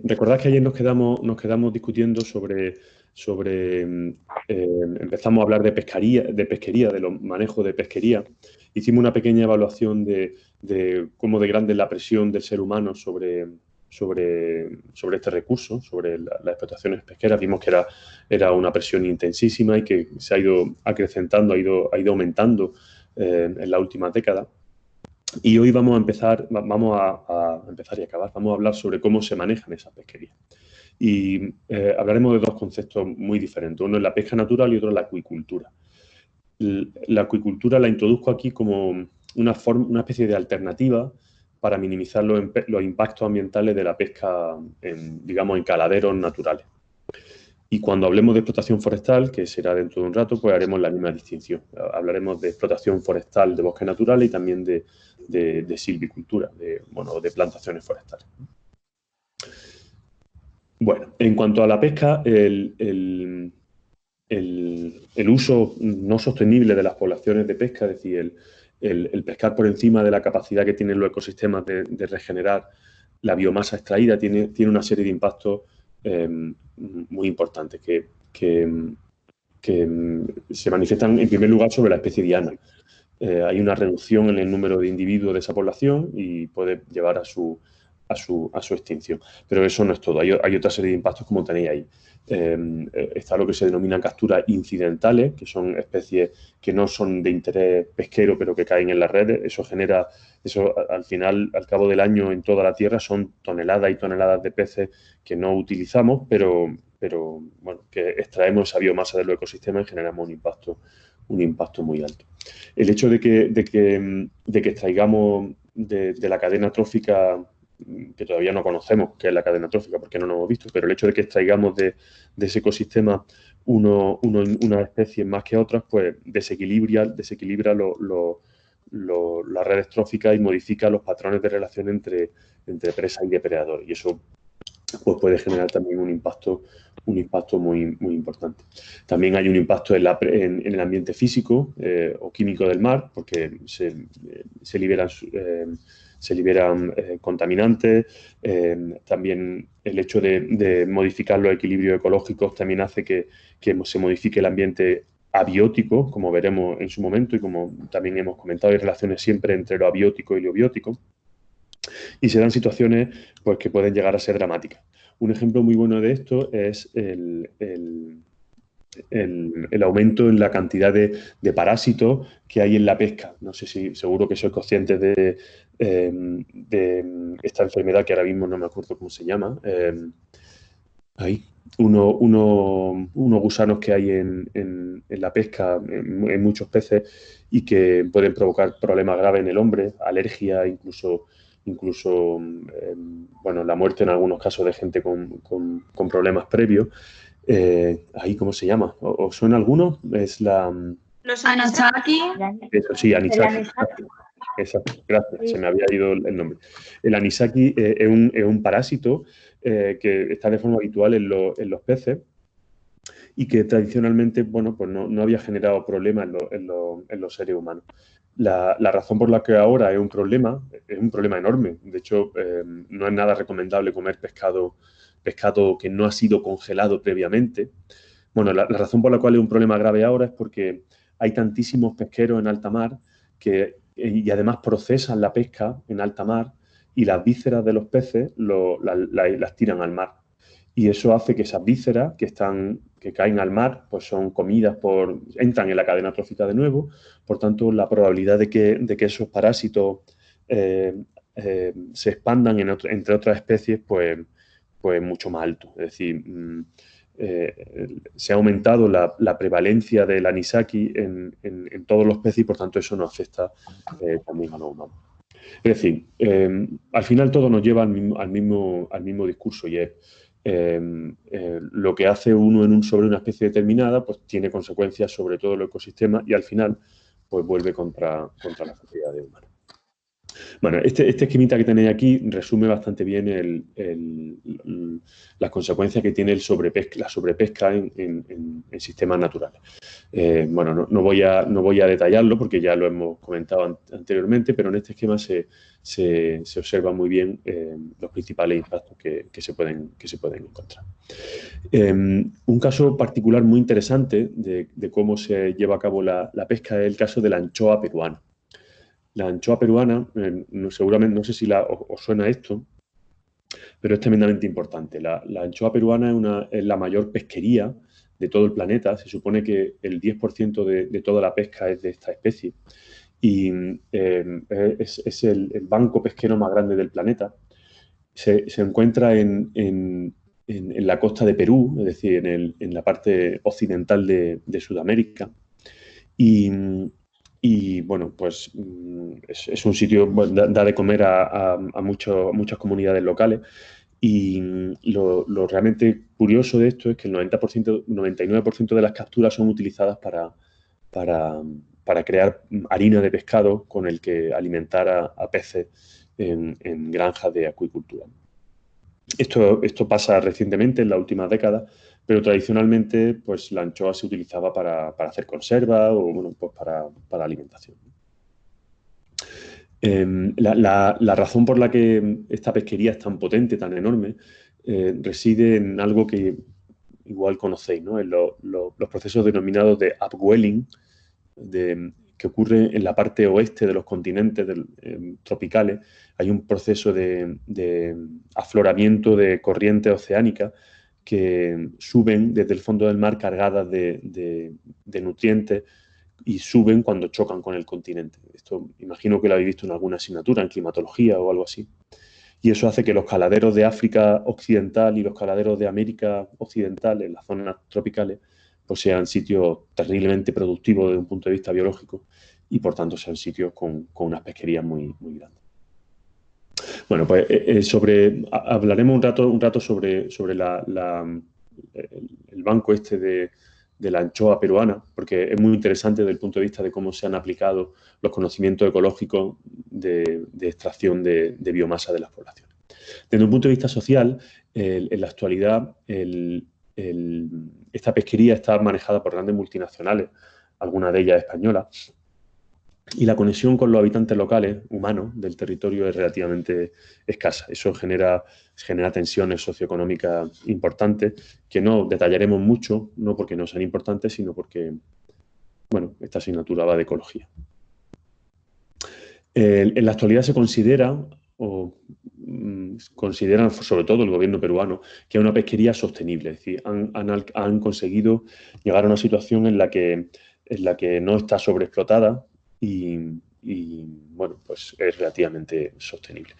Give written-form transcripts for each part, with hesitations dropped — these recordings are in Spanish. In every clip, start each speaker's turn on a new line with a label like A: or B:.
A: Recordad que ayer nos quedamos discutiendo empezamos a hablar de pesquería, de los manejos de pesquería. Hicimos una pequeña evaluación de cómo de grande es la presión del ser humano sobre este recurso, sobre las explotaciones pesqueras. Vimos que era una presión intensísima y que se ha ido acrecentando, ha ido aumentando en la última década. Y hoy vamos a empezar y acabar, vamos a hablar sobre cómo se manejan esas pesquerías. Y hablaremos de dos conceptos muy diferentes. Uno es la pesca natural y otro es la acuicultura. La acuicultura la introduzco aquí como una especie de alternativa para minimizar los impactos ambientales de la pesca en caladeros naturales. Y cuando hablemos de explotación forestal, que será dentro de un rato, pues haremos la misma distinción. Hablaremos de explotación forestal de bosques naturales y también de silvicultura, de plantaciones forestales. Bueno, en cuanto a la pesca, el uso no sostenible de las poblaciones de pesca, es decir, el pescar por encima de la capacidad que tienen los ecosistemas de regenerar la biomasa extraída, tiene una serie de impactos muy importantes que se manifiestan en primer lugar sobre la especie diana. Hay una reducción en el número de individuos de esa población y puede llevar a su extinción. Pero eso no es todo. Hay otra serie de impactos como tenéis ahí. Está lo que se denomina capturas incidentales, que son especies que no son de interés pesquero, pero que caen en las redes. Eso al final, al cabo del año, en toda la Tierra, son toneladas y toneladas de peces que no utilizamos, pero bueno, que extraemos esa biomasa del ecosistema y generamos un impacto muy alto. El hecho de que extraigamos de la cadena trófica, que todavía no conocemos qué es la cadena trófica porque no lo hemos visto, pero el hecho de que extraigamos de ese ecosistema unas especies más que otras, pues desequilibra las redes tróficas y modifica los patrones de relación entre presa y depredador. Y eso pues puede generar también un impacto muy, muy importante. También hay un impacto en el ambiente físico o químico del mar, porque se liberan contaminantes. También el hecho de modificar los equilibrios ecológicos también hace que se modifique el ambiente abiótico, como veremos en su momento y como también hemos comentado, hay relaciones siempre entre lo abiótico y lo biótico. Y se dan situaciones pues, que pueden llegar a ser dramáticas. Un ejemplo muy bueno de esto es el aumento en la cantidad de parásitos que hay en la pesca. No sé si seguro que sois conscientes de esta enfermedad que ahora mismo no me acuerdo cómo se llama. Hay unos gusanos que hay en la pesca, en muchos peces, y que pueden provocar problemas graves en el hombre, alergia, incluso la muerte en algunos casos de gente con problemas previos. ¿Ahí cómo se llama? ¿Os suena alguno? Es
B: Los anisaki.
A: Eso sí, anisaki. Exacto, gracias, sí. Se me había ido el nombre. El anisaki es un parásito que está de forma habitual en los peces y que tradicionalmente, bueno, pues no había generado problemas en los seres humanos. La razón por la que ahora es un problema enorme. De hecho, no es nada recomendable comer pescado que no ha sido congelado previamente. Bueno, la razón por la cual es un problema grave ahora es porque hay tantísimos pesqueros en alta mar y además procesan la pesca en alta mar y las vísceras de los peces las tiran al mar. Y eso hace que esas vísceras que caen al mar, pues son comidas entran en la cadena trófica de nuevo. Por tanto, la probabilidad de que esos parásitos se expandan entre otras especies, pues mucho más alto. Es decir, se ha aumentado la prevalencia del anisaki en todos los peces y por tanto eso nos afecta también a los humanos. Es decir, al final todo nos lleva al mismo discurso y es lo que hace uno sobre una especie determinada, pues tiene consecuencias sobre todo el ecosistema y al final pues vuelve contra la sociedad humana. Bueno, este esquemita que tenéis aquí resume bastante bien las consecuencias que tiene la sobrepesca en sistemas naturales. Bueno, no voy a detallarlo porque ya lo hemos comentado anteriormente, pero en este esquema se observa muy bien los principales impactos que se pueden encontrar. Un caso particular muy interesante de cómo se lleva a cabo la pesca es el caso de la anchoa peruana. La anchoa peruana, seguramente, no sé si os suena esto, pero es tremendamente importante. La anchoa peruana es la mayor pesquería de todo el planeta. Se supone que el 10% de toda la pesca es de esta especie. Y es el banco pesquero más grande del planeta. Se encuentra en la costa de Perú, es decir, en la parte occidental de Sudamérica. Y bueno, pues es un sitio, bueno, da de comer a muchas comunidades locales. Y lo realmente curioso de esto es que el 99% de las capturas son utilizadas para crear harina de pescado con el que alimentar a peces en granjas de acuicultura. Esto pasa recientemente, en las últimas décadas, pero tradicionalmente pues, la anchoa se utilizaba para hacer conserva o bueno, pues para alimentación. La razón por la que esta pesquería es tan potente, tan enorme, reside en algo que igual conocéis, ¿no? En los procesos denominados de upwelling, que ocurre en la parte oeste de los continentes tropicales. Hay un proceso de afloramiento de corrientes oceánicas que suben desde el fondo del mar cargadas de nutrientes y suben cuando chocan con el continente. Esto imagino que lo habéis visto en alguna asignatura, en climatología o algo así. Y eso hace que los caladeros de África Occidental y los caladeros de América Occidental, en las zonas tropicales, pues sean sitios terriblemente productivos desde un punto de vista biológico y por tanto sean sitios con unas pesquerías muy, muy grandes. Bueno, pues hablaremos un rato sobre el banco este de la anchoa peruana, porque es muy interesante desde el punto de vista de cómo se han aplicado los conocimientos ecológicos de extracción de biomasa de las poblaciones. Desde un punto de vista social, en la actualidad, esta pesquería está manejada por grandes multinacionales, algunas de ellas españolas, y la conexión con los habitantes locales, humanos, del territorio es relativamente escasa. Eso genera tensiones socioeconómicas importantes que no detallaremos mucho, no porque no sean importantes, sino porque, bueno, esta asignatura va de ecología. En la actualidad se considera, o consideran sobre todo el gobierno peruano, que es una pesquería sostenible. Es decir, han conseguido llegar a una situación en la que no está sobreexplotada y bueno, pues es relativamente sostenible.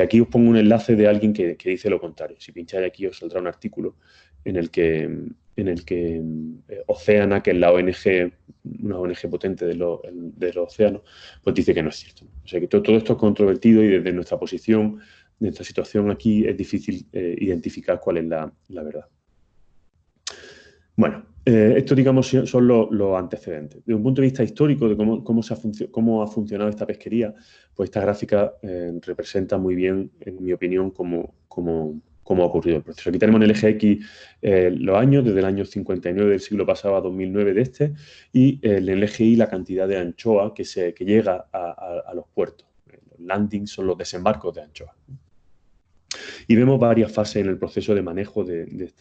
A: Aquí os pongo un enlace de alguien que dice lo contrario. Si pincháis aquí os saldrá un artículo en el que Oceana, que es la ONG, una ONG potente de los océanos, pues dice que no es cierto. O sea que todo esto es controvertido y desde nuestra posición, de nuestra situación aquí, es difícil identificar cuál es la verdad. Bueno, esto digamos son los antecedentes. Desde un punto de vista histórico de cómo ha funcionado esta pesquería, pues esta gráfica representa muy bien, en mi opinión, cómo ha ocurrido el proceso. Aquí tenemos en el eje X los años, desde el año 59 del siglo pasado a 2009 de este, y en el eje Y la cantidad de anchoa que llega a los puertos. Los landings son los desembarcos de anchoa. Y vemos varias fases en el proceso de manejo de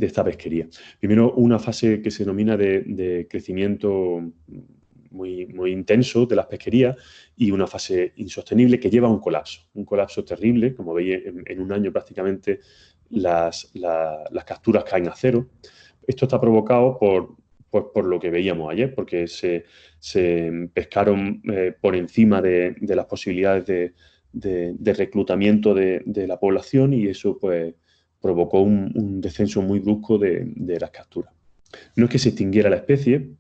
A: esta pesquería. Primero, una fase que se denomina de crecimiento muy, muy intenso de las pesquerías y una fase insostenible que lleva a un colapso terrible. Como veis, en un año prácticamente las capturas caen a cero. Esto está provocado por lo que veíamos ayer, porque se pescaron por encima de las posibilidades de reclutamiento de la población y eso pues provocó un descenso muy brusco de las capturas. No es que se extinguiera la especie,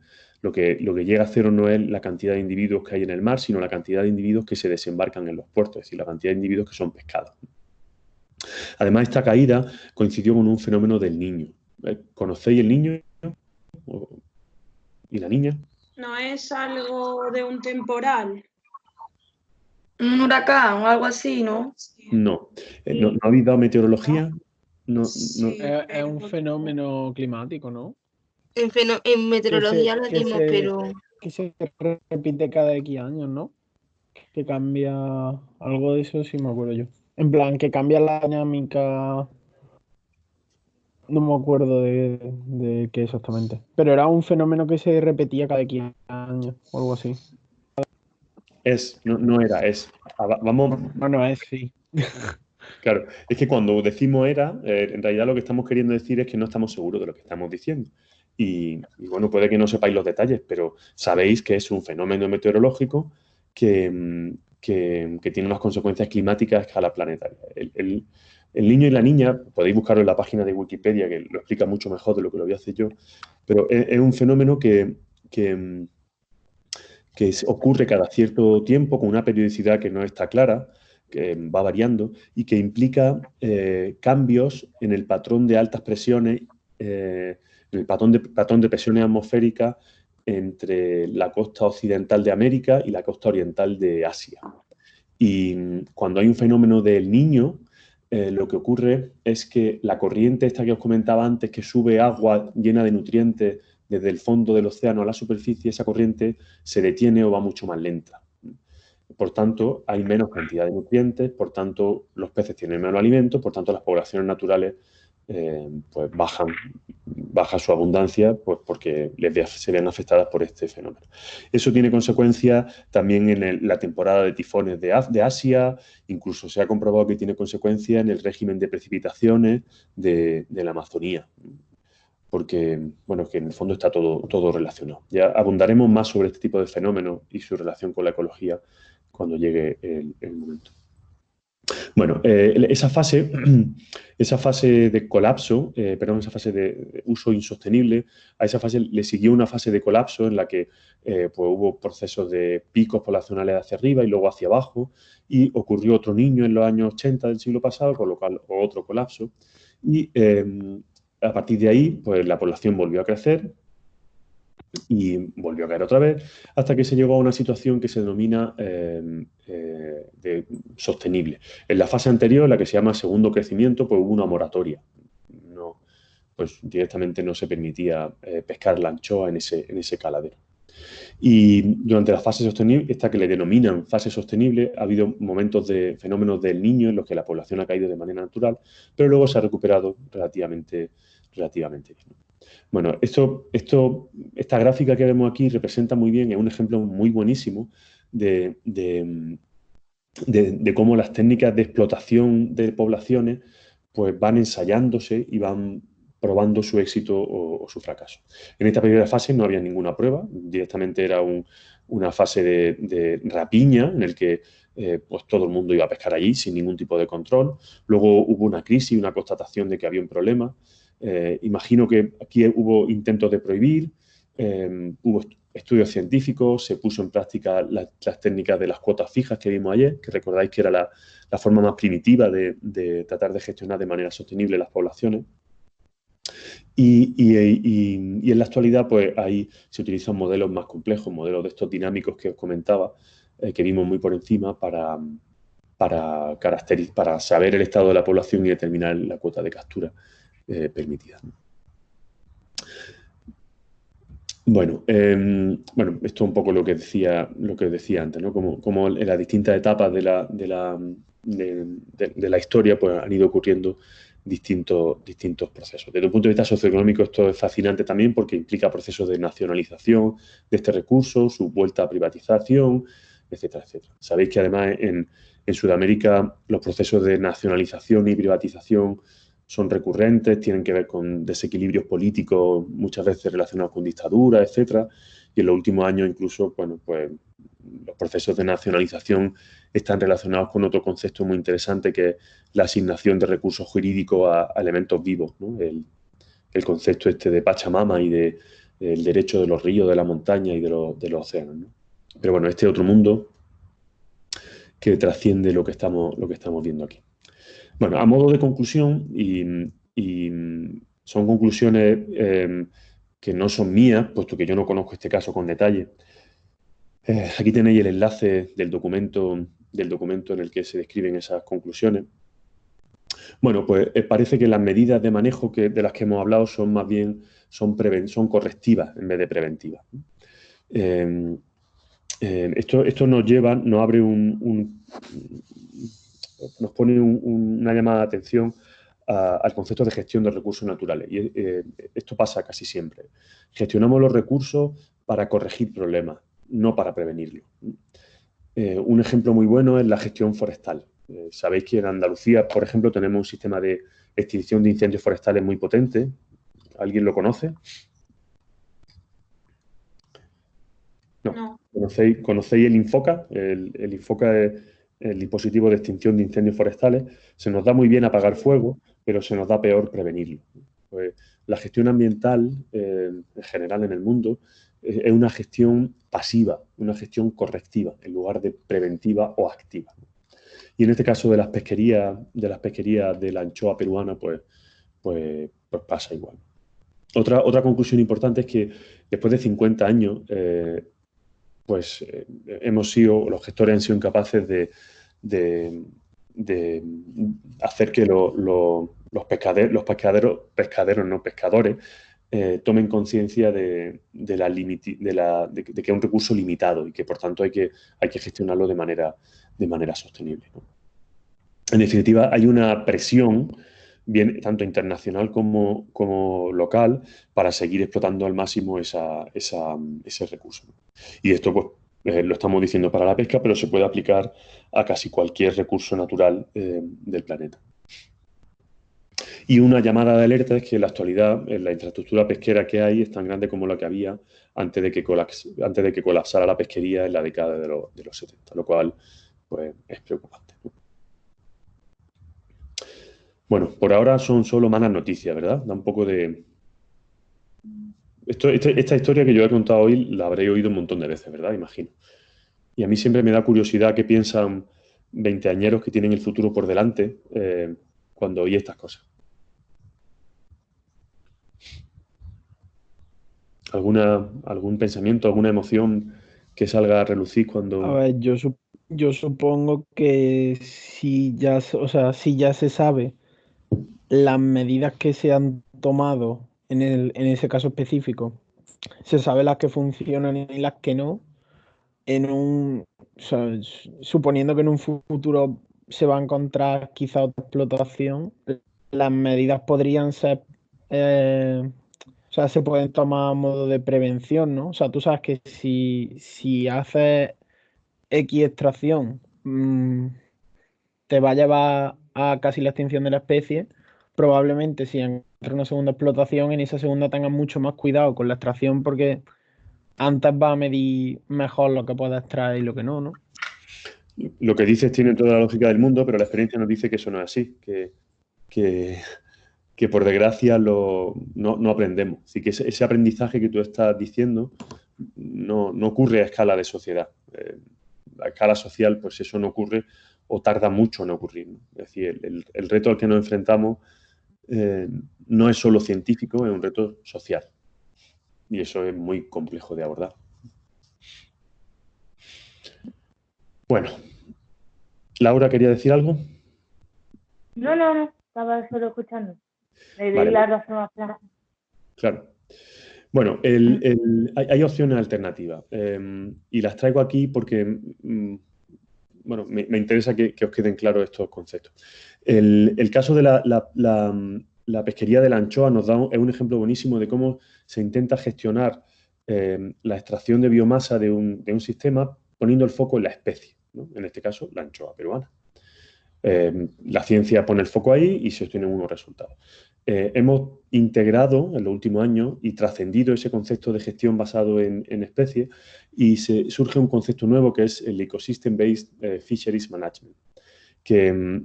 A: lo que llega a cero no es la cantidad de individuos que hay en el mar, sino la cantidad de individuos que se desembarcan en los puertos, es decir, la cantidad de individuos que son pescados. Además, esta caída coincidió con un fenómeno del Niño. ¿Conocéis el Niño y la Niña?
B: ¿No es algo de un temporal? Un huracán o algo así, ¿no?
A: No. ¿No habéis dado meteorología? No,
C: Sí,
D: Es un fenómeno climático, ¿no?
C: en meteorología lo dimos, pero...
D: Que se repite cada X años, ¿no? Que cambia algo de eso, sí me acuerdo yo. En plan, que cambia la dinámica. No me acuerdo de qué exactamente. Pero era un fenómeno que se repetía cada X años o algo así.
A: no era, es. Vamos.
D: Bueno, es sí.
A: Claro, es que cuando decimos era, en realidad lo que estamos queriendo decir es que no estamos seguros de lo que estamos diciendo. Y bueno, puede que no sepáis los detalles, pero sabéis que es un fenómeno meteorológico que tiene unas consecuencias climáticas a escala planetaria. El niño y la niña, podéis buscarlo en la página de Wikipedia, que lo explica mucho mejor de lo que lo voy a hacer yo, pero es un fenómeno que ocurre cada cierto tiempo con una periodicidad que no está clara, que va variando y que implica cambios en el patrón de altas presiones, en el patrón de presiones atmosféricas entre la costa occidental de América y la costa oriental de Asia. Y cuando hay un fenómeno del Niño, lo que ocurre es que la corriente esta que os comentaba antes, que sube agua llena de nutrientes desde el fondo del océano a la superficie, esa corriente se detiene o va mucho más lenta. Por tanto, hay menos cantidad de nutrientes, por tanto, los peces tienen menos alimento, por tanto, las poblaciones naturales pues baja su abundancia pues porque se ven afectadas por este fenómeno. Eso tiene consecuencias también en la temporada de tifones de Asia, incluso se ha comprobado que tiene consecuencias en el régimen de precipitaciones de la Amazonía, porque, bueno, que en el fondo está todo relacionado. Ya abundaremos más sobre este tipo de fenómenos y su relación con la ecología cuando llegue el momento. Bueno, esa fase de colapso, esa fase de uso insostenible, a esa fase le siguió una fase de colapso en la que pues hubo procesos de picos poblacionales hacia arriba y luego hacia abajo, y ocurrió otro niño en los años 80 del siglo pasado, con lo cual otro colapso, y a partir de ahí pues la población volvió a crecer y volvió a caer otra vez, hasta que se llegó a una situación que se denomina sostenible. En la fase anterior, la que se llama segundo crecimiento, pues hubo una moratoria. Pues directamente no se permitía pescar la anchoa en ese caladero. Y durante la fase sostenible, esta que le denominan fase sostenible, ha habido momentos de fenómenos del Niño en los que la población ha caído de manera natural, pero luego se ha recuperado relativamente bien. Bueno, esta gráfica que vemos aquí representa muy bien, es un ejemplo muy buenísimo de cómo las técnicas de explotación de poblaciones pues van ensayándose y van probando su éxito o su fracaso. En esta primera fase no había ninguna prueba, directamente era una fase de rapiña en el que pues todo el mundo iba a pescar allí sin ningún tipo de control. Luego hubo una crisis, una constatación de que había un problema. Imagino que aquí hubo intentos de prohibir, hubo estudios científicos, se puso en práctica las técnicas de las cuotas fijas que vimos ayer, que recordáis que era la forma más primitiva de tratar de gestionar de manera sostenible las poblaciones. Y en la actualidad pues ahí se utilizan modelos más complejos, modelos de estos dinámicos que os comentaba, que vimos muy por encima para saber el estado de la población y determinar la cuota de captura permitida. Bueno, esto es un poco lo que decía antes, ¿no? Como en las distintas etapas de la historia pues han ido ocurriendo distintos procesos. Desde un punto de vista socioeconómico esto es fascinante también porque implica procesos de nacionalización de este recurso, su vuelta a privatización, etcétera, etcétera. Sabéis que además en Sudamérica los procesos de nacionalización y privatización son recurrentes, tienen que ver con desequilibrios políticos muchas veces relacionados con dictaduras, etcétera. Y en los últimos años incluso, bueno, pues los procesos de nacionalización están relacionados con otro concepto muy interesante que es la asignación de recursos jurídicos a elementos vivos, ¿no? El concepto este de Pachamama y del derecho de los ríos, de la montaña y de los océanos, ¿no? Pero bueno, este otro mundo que trasciende lo que estamos viendo aquí. Bueno, a modo de conclusión, y son conclusiones que no son mías, puesto que yo no conozco este caso con detalle. Aquí tenéis el enlace del documento del documento en el que se describen esas conclusiones. Bueno, pues parece que las medidas de manejo de las que hemos hablado son más bien son correctivas en vez de preventivas. Esto nos abre nos pone una llamada de atención al concepto de gestión de recursos naturales. Y esto pasa casi siempre. Gestionamos los recursos para corregir problemas, no para prevenirlos. Un ejemplo muy bueno es la gestión forestal. Sabéis que en Andalucía, por ejemplo, tenemos un sistema de extinción de incendios forestales muy potente. ¿Alguien lo conoce? No. ¿Conocéis el Infoca? El Infoca es el dispositivo de extinción de incendios forestales. Se nos da muy bien apagar fuego, pero se nos da peor prevenirlo. Pues la gestión ambiental, en general en el mundo, es una gestión pasiva, una gestión correctiva, en lugar de preventiva o activa. Y en este caso de las pesquerías de la anchoa peruana, pues pasa igual. Otra conclusión importante es que después de 50 años, los gestores han sido incapaces de hacer que los pescadores tomen conciencia de que es un recurso limitado y que por tanto hay que gestionarlo de manera sostenible, ¿no? En definitiva, hay una presión tanto internacional como local para seguir explotando al máximo ese recurso. Y esto pues lo estamos diciendo para la pesca, pero se puede aplicar a casi cualquier recurso natural del planeta. Y una llamada de alerta es que en la actualidad la infraestructura pesquera que hay es tan grande como la que había antes de que colapsara la pesquería en la década de los 70, lo cual pues, es preocupante, ¿no? Bueno, por ahora son solo malas noticias, ¿verdad? Da un poco de... Esta historia que yo he contado hoy la habré oído un montón de veces, ¿verdad? Imagino. Y a mí siempre me da curiosidad qué piensan veinteañeros que tienen el futuro por delante cuando oí estas cosas. ¿Algún pensamiento, alguna emoción que salga a relucir cuando...?
D: A ver, yo supongo que si ya se sabe las medidas que se han tomado en ese caso específico, se sabe las que funcionan y las que no, suponiendo que en un futuro se va a encontrar quizá otra explotación, las medidas podrían ser, se pueden tomar a modo de prevención, ¿no? O sea, tú sabes que si haces X extracción te va a llevar a casi la extinción de la especie, probablemente si entra una segunda explotación, en esa segunda tengas mucho más cuidado con la extracción porque antes va a medir mejor lo que puedes extraer y lo que no, ¿no?
A: Lo que dices tiene toda la lógica del mundo, pero la experiencia nos dice que eso no es así, que por desgracia no aprendemos. Así que ese aprendizaje que tú estás diciendo no ocurre a escala de sociedad. A escala social, pues eso no ocurre o tarda mucho en ocurrir, ¿no? Es decir, el reto al que nos enfrentamos no es solo científico, es un reto social. Y eso es muy complejo de abordar. Bueno, Laura, ¿quería decir algo?
E: No, estaba solo escuchando. Le
A: Vale.
E: doy la razón a Fran.
A: Claro. Bueno, hay opciones alternativas y las traigo aquí porque bueno, me interesa que os queden claros estos conceptos. El caso de la pesquería de la anchoa es un ejemplo buenísimo de cómo se intenta gestionar la extracción de biomasa de un sistema poniendo el foco en la especie, ¿no? En este caso, la anchoa peruana. La ciencia pone el foco ahí y se obtienen unos resultados. Hemos integrado en los últimos años y trascendido ese concepto de gestión basado en especies y surge un concepto nuevo que es el Ecosystem-Based Fisheries Management, que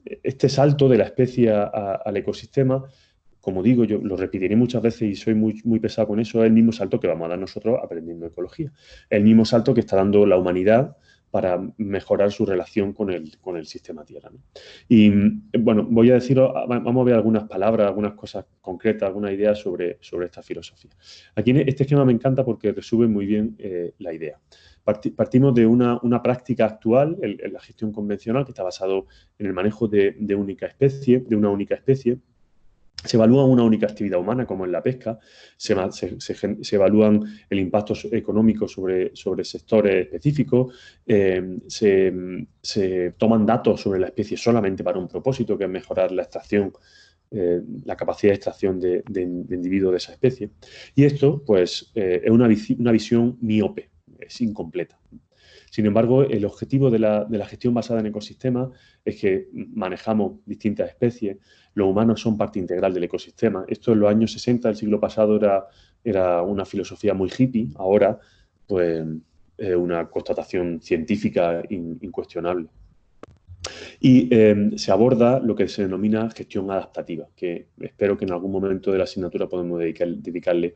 A: este salto de la especie al ecosistema, como digo, yo lo repetiré muchas veces y soy muy pesado con eso, es el mismo salto que vamos a dar nosotros aprendiendo ecología, el mismo salto que está dando la humanidad para mejorar su relación con el sistema Tierra, ¿no? Y bueno, voy a deciros, vamos a ver algunas palabras, algunas cosas concretas, algunas ideas sobre esta filosofía. Aquí en este esquema me encanta porque resume muy bien la idea. Partimos de una práctica actual, en la gestión convencional, que está basado en el manejo de una única especie. Se evalúa una única actividad humana, como en la pesca, se evalúan el impacto económico sobre sectores específicos, se toman datos sobre la especie solamente para un propósito, que es mejorar la extracción, la capacidad de extracción de individuos de esa especie. Y esto, pues, es una visión miope, es incompleta. Sin embargo, el objetivo de la gestión basada en ecosistemas es que manejamos distintas especies, los humanos son parte integral del ecosistema. Esto en los años 60 del siglo pasado era una filosofía muy hippie, ahora pues es una constatación científica incuestionable. Y se aborda lo que se denomina gestión adaptativa, que espero que en algún momento de la asignatura podamos dedicarle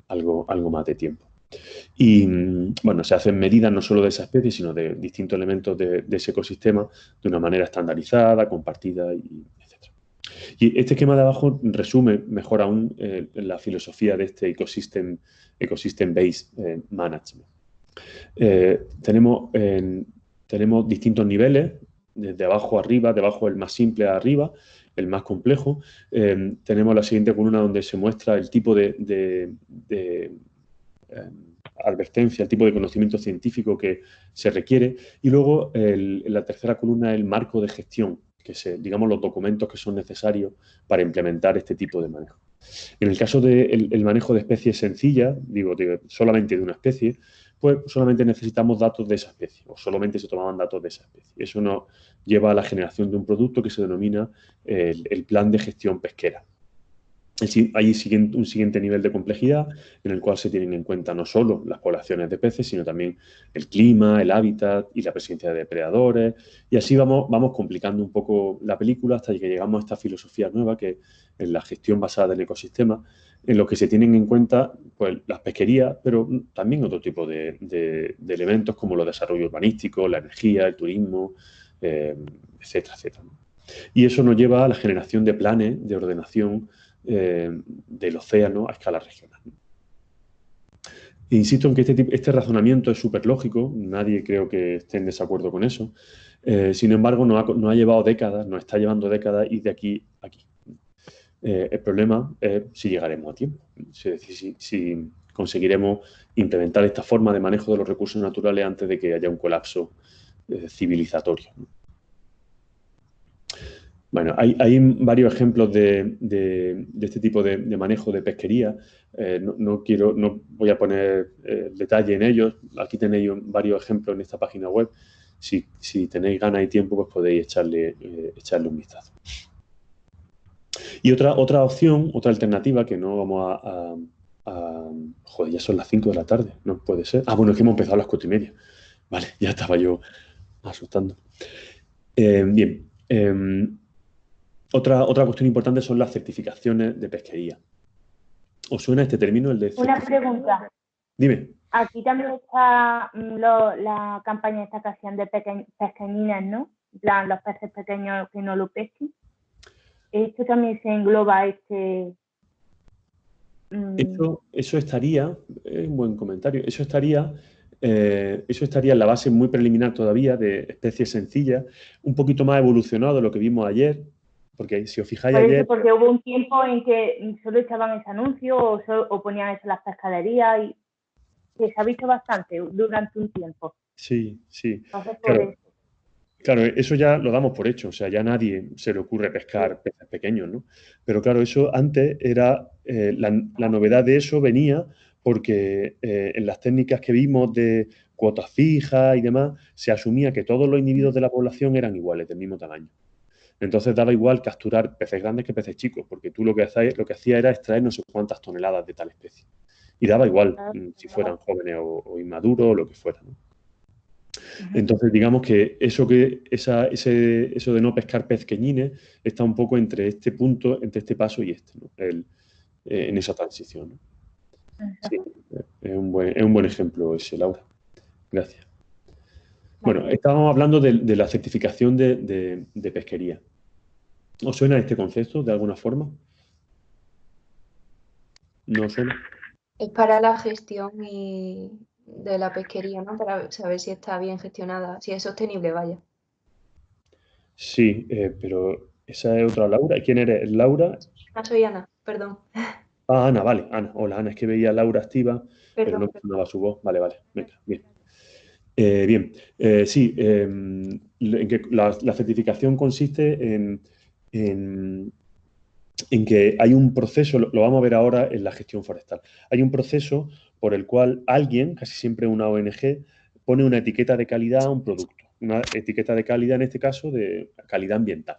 A: algo más de tiempo. Y bueno, se hacen medidas no solo de esa especie, sino de distintos elementos de ese ecosistema de una manera estandarizada, compartida, etc. Y este esquema de abajo resume mejor aún la filosofía de este ecosystem-based management. Tenemos distintos niveles, desde abajo a arriba, de abajo el más simple a arriba, el más complejo. Tenemos la siguiente columna donde se muestra el tipo de advertencia, el tipo de conocimiento científico que se requiere, y luego en la tercera columna el marco de gestión, que digamos los documentos que son necesarios para implementar este tipo de manejo. En el caso del manejo de especies sencillas, digo, solamente de una especie, pues solamente necesitamos datos de esa especie, o solamente se tomaban datos de esa especie. Eso nos lleva a la generación de un producto que se denomina el plan de gestión pesquera. Hay un siguiente nivel de complejidad en el cual se tienen en cuenta no solo las poblaciones de peces, sino también el clima, el hábitat y la presencia de depredadores. Y así vamos complicando un poco la película hasta que llegamos a esta filosofía nueva, que es la gestión basada en ecosistemas, en lo que se tienen en cuenta pues, las pesquerías, pero también otro tipo de elementos como los desarrollos urbanísticos, la energía, el turismo, etcétera, etcétera. Y eso nos lleva a la generación de planes de ordenación del océano a escala regional. Insisto en que este razonamiento es súper lógico, nadie creo que esté en desacuerdo con eso. Sin embargo, nos ha llevado décadas, nos está llevando décadas y de aquí a aquí. El problema es si llegaremos a tiempo, es decir, si conseguiremos implementar esta forma de manejo de los recursos naturales antes de que haya un colapso civilizatorio. Bueno, hay varios ejemplos de este tipo de manejo de pesquería. No voy a poner detalle en ellos. Aquí tenéis varios ejemplos en esta página web. Si tenéis ganas y tiempo, pues podéis echarle un vistazo. Y otra opción, otra alternativa que no vamos joder, ya son las 5 de la tarde, no puede ser. Bueno, es que hemos empezado a las 4:30. Vale, ya estaba yo asustando. Bien. Otra cuestión importante son las certificaciones de pesquería. ¿Os suena este término, el de
E: Una pregunta.
A: Dime.
E: Aquí también está la campaña esta que hacían de pesqueñines, ¿no? En plan, los peces pequeños que no lo pesquen. ¿Esto también se engloba a este...?
A: Eso estaría, es un buen comentario, eso estaría en la base muy preliminar todavía de especies sencillas, un poquito más evolucionado de lo que vimos ayer, porque si os fijáis ayer...
E: Porque hubo un tiempo en que solo echaban ese anuncio o ponían eso en las pescaderías y que se ha visto bastante durante un tiempo.
A: Sí.
E: Entonces,
A: Claro, eso ya lo damos por hecho, o sea, ya a nadie se le ocurre pescar peces pequeños, ¿no? Pero claro, eso antes era, la novedad de eso venía porque en las técnicas que vimos de cuotas fijas y demás, se asumía que todos los individuos de la población eran iguales, del mismo tamaño. Entonces daba igual capturar peces grandes que peces chicos, porque tú lo que hacías era extraer no sé cuántas toneladas de tal especie. Y daba igual si fueran jóvenes o inmaduros o lo que fuera, ¿no? Entonces, digamos que eso de no pescar pezqueñines está un poco entre este punto, entre este paso y este, ¿no? En esa transición, ¿no? Sí, es un buen ejemplo ese, Laura. Gracias. Bueno, estábamos hablando de la certificación de pesquería. ¿Os suena este concepto de alguna forma? ¿No os suena?
C: Es para la gestión y de la pesquería, ¿no? Para saber si está bien gestionada, si es sostenible, vaya.
A: Sí, pero esa es otra Laura. ¿Quién eres? ¿Laura?
C: Ah, soy Ana, perdón.
A: Ah, Ana, vale. Ana. Hola, Ana. Es que veía a Laura activa, pero no
C: Perdón.
A: sonaba su voz. Vale, vale. Venga, bien. Bien. Sí, en que la certificación consiste en que hay un proceso, lo vamos a ver ahora en la gestión forestal. Hay un proceso por el cual alguien, casi siempre una ONG, pone una etiqueta de calidad a un producto. Una etiqueta de calidad, en este caso, de calidad ambiental.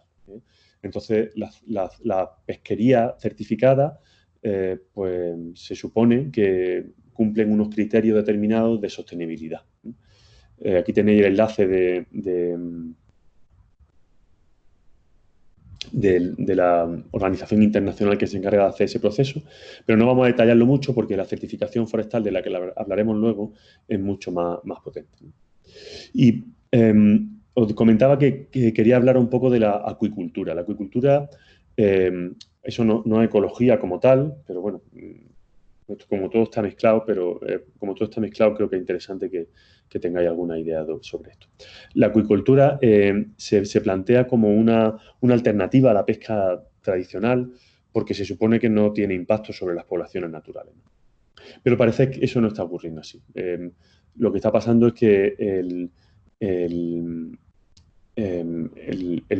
A: Entonces, la pesquería certificada, pues se supone que cumplen unos criterios determinados de sostenibilidad. Aquí tenéis el enlace de la organización internacional que se encarga de hacer ese proceso, pero no vamos a detallarlo mucho porque la certificación forestal de la que hablaremos luego es mucho más potente. Y os comentaba que quería hablar un poco de la acuicultura. La acuicultura, eso no es ecología como tal, pero bueno, como todo está mezclado, creo que es interesante que tengáis alguna idea sobre esto. La acuicultura se plantea como una alternativa a la pesca tradicional porque se supone que no tiene impacto sobre las poblaciones naturales. Pero parece que eso no está ocurriendo así. Lo que está pasando es que el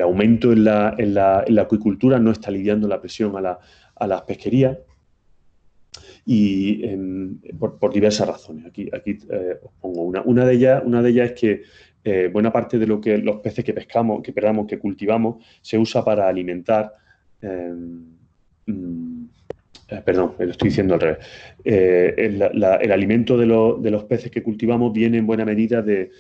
A: aumento en la acuicultura no está aliviando la presión a las pesquerías y por diversas razones. Aquí os pongo una. Una de ellas es que buena parte de los peces que pescamos, que cultivamos, se usa para alimentar. Perdón, lo estoy diciendo al revés. El alimento de los peces que cultivamos viene en buena medida de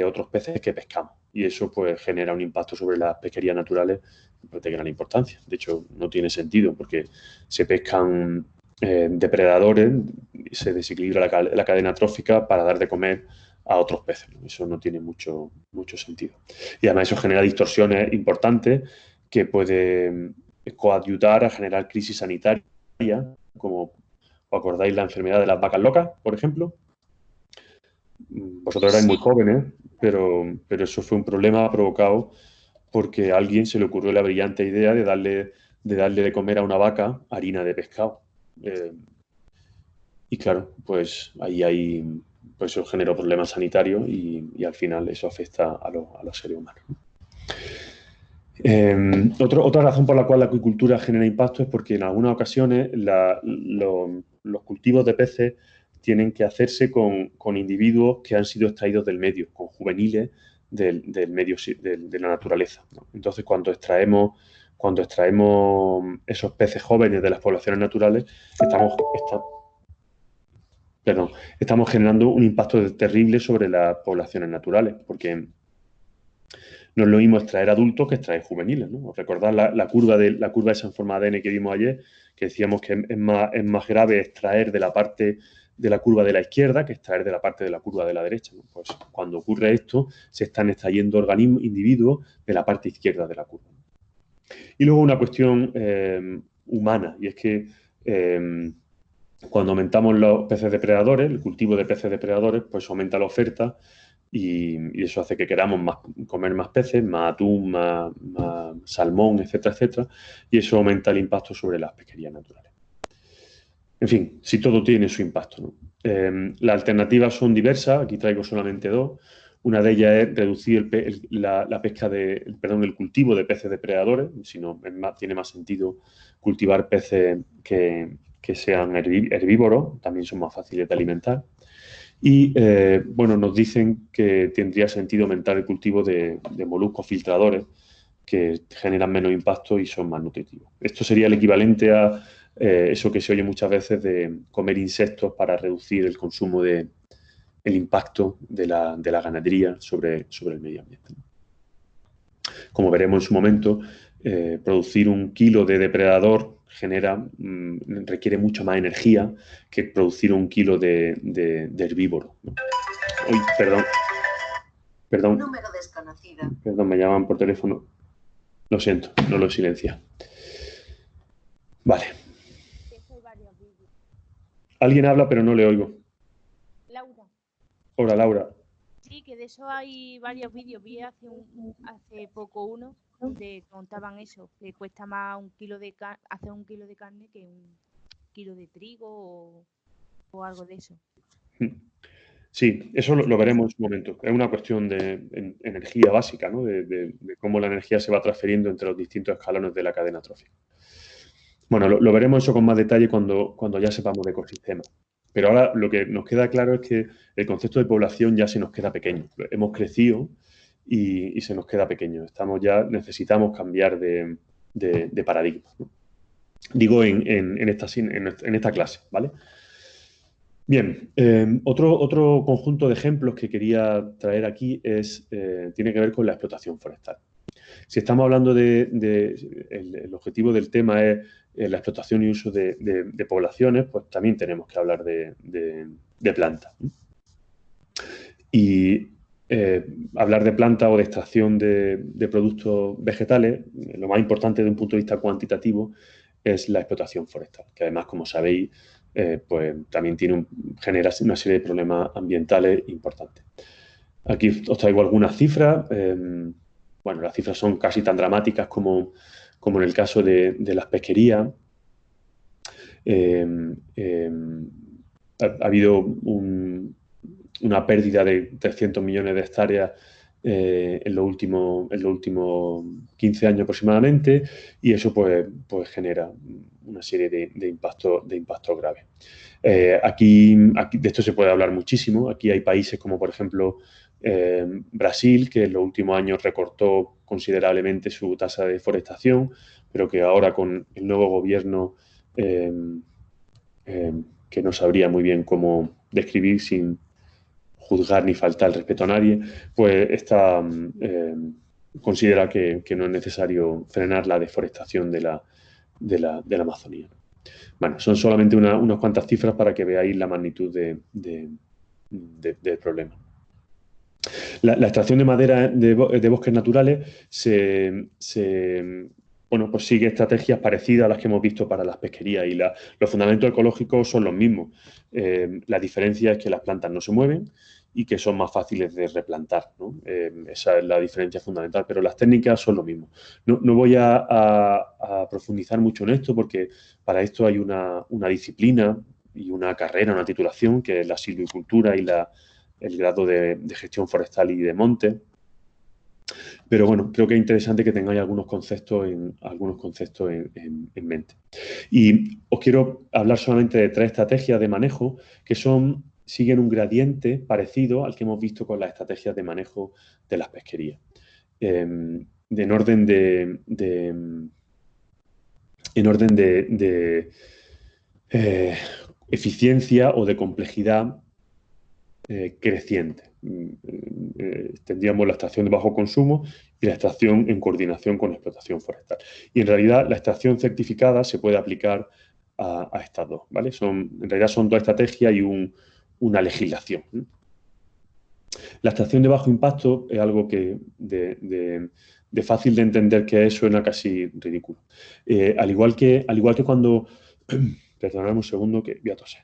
A: otros peces que pescamos. Y eso pues genera un impacto sobre las pesquerías naturales de gran importancia. De hecho, no tiene sentido porque se pescan depredadores y se desequilibra la cadena trófica para dar de comer a otros peces. Eso no tiene mucho sentido. Y además eso genera distorsiones importantes que pueden coadyuvar a generar crisis sanitarias, como os acordáis la enfermedad de las vacas locas, por ejemplo. Vosotros erais muy jóvenes, pero eso fue un problema provocado porque a alguien se le ocurrió la brillante idea de darle de comer a una vaca harina de pescado. Y claro, pues pues eso generó problemas sanitarios y al final eso afecta a los seres humanos. Otra razón por la cual la acuicultura genera impacto es porque en algunas ocasiones los cultivos de peces tienen que hacerse con individuos que han sido extraídos del medio, con juveniles del medio de la naturaleza, ¿no? Entonces, cuando extraemos esos peces jóvenes de las poblaciones naturales, estamos generando un impacto terrible sobre las poblaciones naturales, porque no es lo mismo extraer adultos que extraer juveniles, ¿no? Recordad la curva esa en forma de ADN que vimos ayer, que decíamos que es más grave extraer de la parte de la curva de la izquierda que extraer de la parte de la curva de la derecha, ¿no? Pues cuando ocurre esto, se están extrayendo individuos de la parte izquierda de la curva. Y luego una cuestión humana, y es que cuando aumentamos los peces depredadores, el cultivo de peces depredadores, pues aumenta la oferta y eso hace que queramos comer más peces, más atún, más salmón, etcétera, etcétera, y eso aumenta el impacto sobre las pesquerías naturales. En fin, si todo tiene su impacto, ¿no? Las alternativas son diversas, aquí traigo solamente dos. Una de ellas es reducir el cultivo de peces depredadores, sino tiene más sentido cultivar peces que sean herbívoros, también son más fáciles de alimentar. Y, nos dicen que tendría sentido aumentar el cultivo de moluscos filtradores que generan menos impacto y son más nutritivos. Esto sería el equivalente a eso que se oye muchas veces de comer insectos para reducir el consumo el impacto de la ganadería sobre el medio ambiente. Como veremos en su momento, producir 1 kilo de depredador requiere mucha más energía que producir 1 kilo de herbívoro, ¿no? Uy, perdón.
F: Número desconocido.
A: Perdón, me llaman por teléfono. Lo siento, no lo silencia. Vale. Alguien habla, pero no le oigo.
E: Laura.
A: Hola, Laura.
F: Sí, que de eso hay varios vídeos. Vi hace poco uno donde contaban eso, que cuesta más hacer 1 kilo de carne que 1 kilo de trigo o algo de eso.
A: Sí, eso lo veremos en su momento. Es una cuestión de energía básica, ¿no? De cómo la energía se va transfiriendo entre los distintos escalones de la cadena trófica. Bueno, lo veremos eso con más detalle cuando ya sepamos de ecosistemas. Pero ahora lo que nos queda claro es que el concepto de población ya se nos queda pequeño. Hemos crecido y se nos queda pequeño. Necesitamos cambiar de paradigma, ¿no? Digo en esta clase, ¿vale? Bien, otro conjunto de ejemplos que quería traer aquí tiene que ver con la explotación forestal. Si estamos hablando el objetivo del tema es la explotación y uso de poblaciones, pues también tenemos que hablar de plantas. Y hablar de planta o de extracción de productos vegetales, lo más importante desde un punto de vista cuantitativo es la explotación forestal, que además, como sabéis, pues también genera una serie de problemas ambientales importantes. Aquí os traigo algunas cifras. Bueno, las cifras son casi tan dramáticas como en el caso de las pesquerías. Ha habido una pérdida de 300 millones de hectáreas en los últimos 15 años aproximadamente, y eso pues genera una serie de impactos graves. Aquí de esto se puede hablar muchísimo. Aquí hay países como, por ejemplo, Brasil, que en los últimos años recortó considerablemente su tasa de deforestación, pero que ahora con el nuevo gobierno, que no sabría muy bien cómo describir sin juzgar ni faltar el respeto a nadie, pues considera que no es necesario frenar la deforestación de la Amazonía. Bueno, son solamente unas cuantas cifras para que veáis la magnitud del problema. La extracción de madera de bosques naturales pues sigue estrategias parecidas a las que hemos visto para las pesquerías, y los fundamentos ecológicos son los mismos. La diferencia es que las plantas no se mueven y que son más fáciles de replantar, ¿no? Esa es la diferencia fundamental, pero las técnicas son lo mismo. No voy a profundizar mucho en esto, porque para esto hay una disciplina y una carrera, una titulación, que es la silvicultura y el grado de gestión forestal y de monte. Pero bueno, creo que es interesante que tengáis algunos conceptos en mente. Y os quiero hablar solamente de 3 estrategias de manejo que siguen un gradiente parecido al que hemos visto con las estrategias de manejo de las pesquerías. En orden de eficiencia o de complejidad creciente. Tendríamos la extracción de bajo consumo y la extracción en coordinación con la explotación forestal. Y en realidad la extracción certificada se puede aplicar a estas dos, ¿vale? En realidad son 2 estrategias y una legislación. La extracción de bajo impacto es algo que de fácil de entender que suena casi ridículo. Al igual que cuando... Perdonadme un segundo que voy a toser.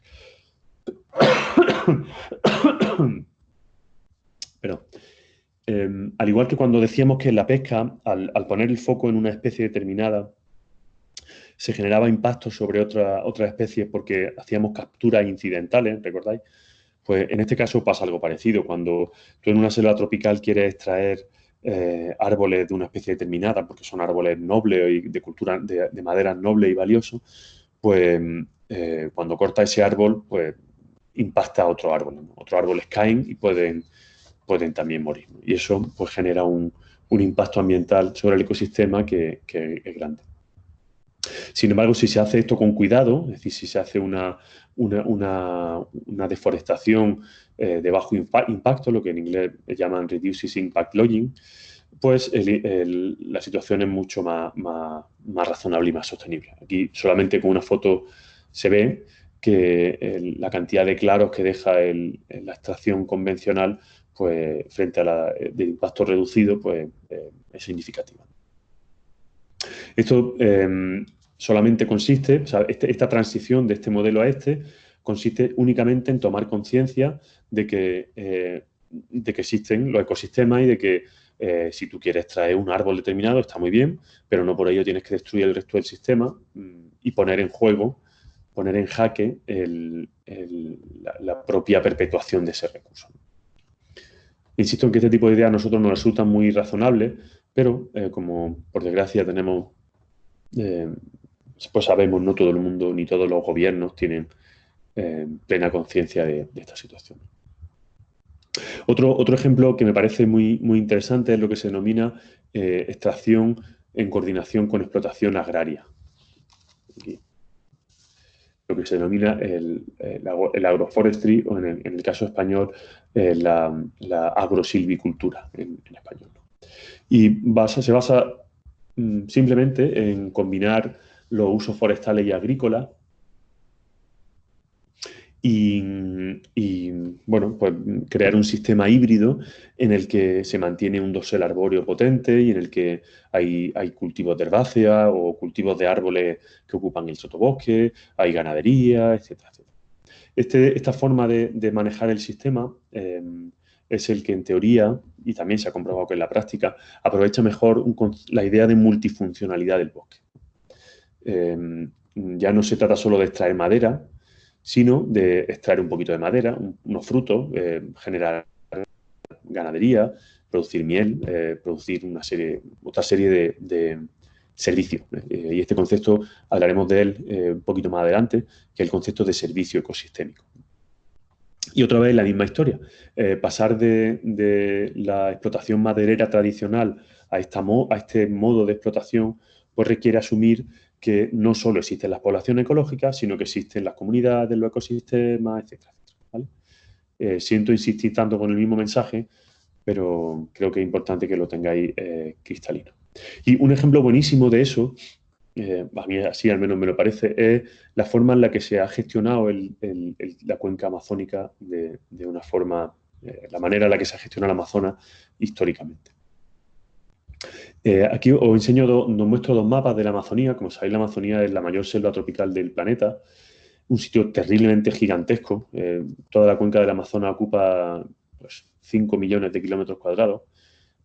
A: Pero, al igual que cuando decíamos que en la pesca, al poner el foco en una especie determinada, se generaba impacto sobre otras especies porque hacíamos capturas incidentales, ¿recordáis? Pues en este caso pasa algo parecido. Cuando tú en una selva tropical quieres extraer árboles de una especie determinada, porque son árboles nobles y de cultura de madera noble y valioso, pues cuando corta ese árbol, pues impacta a otros árboles, ¿no? Otros árboles caen y pueden también morir, ¿no? Y eso pues genera un impacto ambiental sobre el ecosistema que es grande. Sin embargo, si se hace esto con cuidado, es decir, si se hace una deforestación de bajo impacto, lo que en inglés llaman Reduced Impact Logging, pues la situación es mucho más razonable y más sostenible. Aquí solamente con una foto se ve que la cantidad de claros que deja la extracción convencional, pues frente a del impacto reducido, pues es significativa. Esto solamente consiste, o sea, esta transición de este modelo a consiste únicamente en tomar conciencia de que existen los ecosistemas y de que si tú quieres traer un árbol determinado está muy bien, pero no por ello tienes que destruir el resto del sistema y poner en juego, poner en jaque la propia perpetuación de ese recurso. Insisto en que este tipo de ideas a nosotros nos resultan muy razonables, pero como por desgracia tenemos, pues sabemos, no todo el mundo ni todos los gobiernos tienen plena conciencia de esta situación. Otro ejemplo que me parece muy interesante es lo que se denomina extracción en coordinación con explotación agraria. Aquí. Lo que se denomina el agroforestry, o en el caso español, la agrosilvicultura en español. Y se basa simplemente en combinar los usos forestales y agrícolas y bueno, pues crear un sistema híbrido en el que se mantiene un dosel arbóreo potente y en el que hay cultivos de herbáceas o cultivos de árboles que ocupan el sotobosque, hay ganadería, etcétera, etcétera. Esta forma de manejar el sistema es el que en teoría, y también se ha comprobado que en la práctica, aprovecha mejor la idea de multifuncionalidad del bosque. Ya no se trata solo de extraer madera, sino de extraer un poquito de madera, unos frutos, generar ganadería, producir miel, producir otra serie de servicios. Y este concepto hablaremos de él un poquito más adelante, que es el concepto de servicio ecosistémico. Y otra vez la misma historia. Pasar de la explotación maderera tradicional a este modo de explotación, pues requiere asumir que no solo existen las poblaciones ecológicas, sino que existen las comunidades, los ecosistemas, etcétera, ¿vale? Siento insistir tanto con el mismo mensaje, pero creo que es importante que lo tengáis cristalino. Y un ejemplo buenísimo de eso, a mí así al menos me lo parece, es la forma en la que se ha gestionado la cuenca amazónica de una forma, la manera en la que se ha gestionado el Amazonas históricamente. Aquí os enseño, os muestro dos mapas de la Amazonía. Como sabéis, la Amazonía es la mayor selva tropical del planeta, un sitio terriblemente gigantesco. Toda la cuenca del Amazonas ocupa pues, 5 millones de kilómetros cuadrados,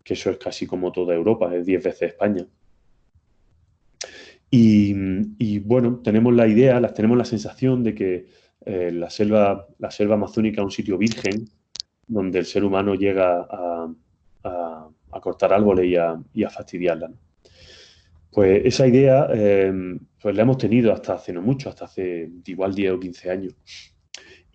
A: que eso es casi como toda Europa, es 10 veces España. Y bueno, tenemos la sensación de que la selva amazónica es un sitio virgen, donde el ser humano llega a cortar árboles y a fastidiarla, ¿no? Pues esa idea pues la hemos tenido hasta hace no mucho, hasta hace igual 10 o 15 años.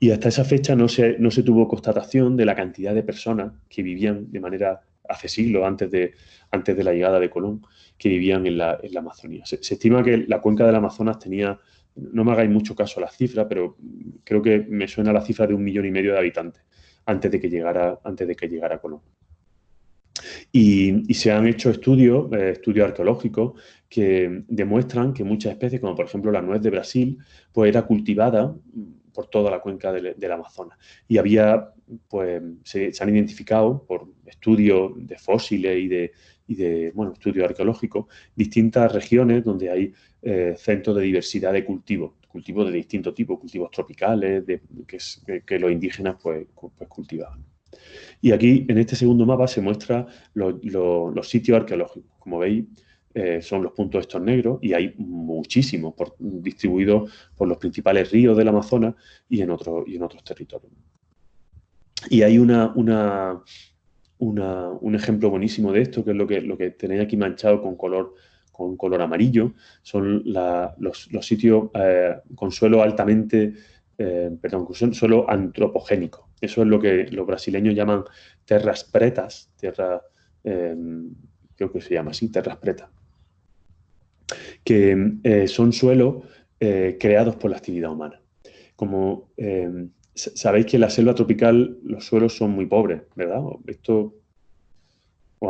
A: Y hasta esa fecha no se tuvo constatación de la cantidad de personas que vivían de manera, hace siglos, antes de la llegada de Colón, que vivían en la Amazonía. Se estima que la cuenca del Amazonas tenía, no me hagáis mucho caso a las cifras, pero creo que me suena la cifra de 1,5 millones de habitantes antes de que llegara Colón. Y se han hecho estudios arqueológicos que demuestran que muchas especies, como por ejemplo la nuez de Brasil, pues era cultivada por toda la cuenca del Amazonas. Y se han identificado por estudios de fósiles y de estudios arqueológicos distintas regiones donde hay centros de diversidad de cultivos de distinto tipo, cultivos tropicales que los indígenas pues cultivaban. Y aquí, en este segundo mapa, se muestra los sitios arqueológicos. Como veis, son los puntos estos negros y hay muchísimos distribuidos por los principales ríos del Amazonas y en otros territorios. Y hay un ejemplo buenísimo de esto, que es lo que tenéis aquí manchado con color amarillo. Son los sitios con suelo con suelo antropogénico. Eso es lo que los brasileños llaman terras pretas, creo que se llama así, terras pretas, que son suelos creados por la actividad humana. Como sabéis que en la selva tropical los suelos son muy pobres, ¿verdad? ¿Os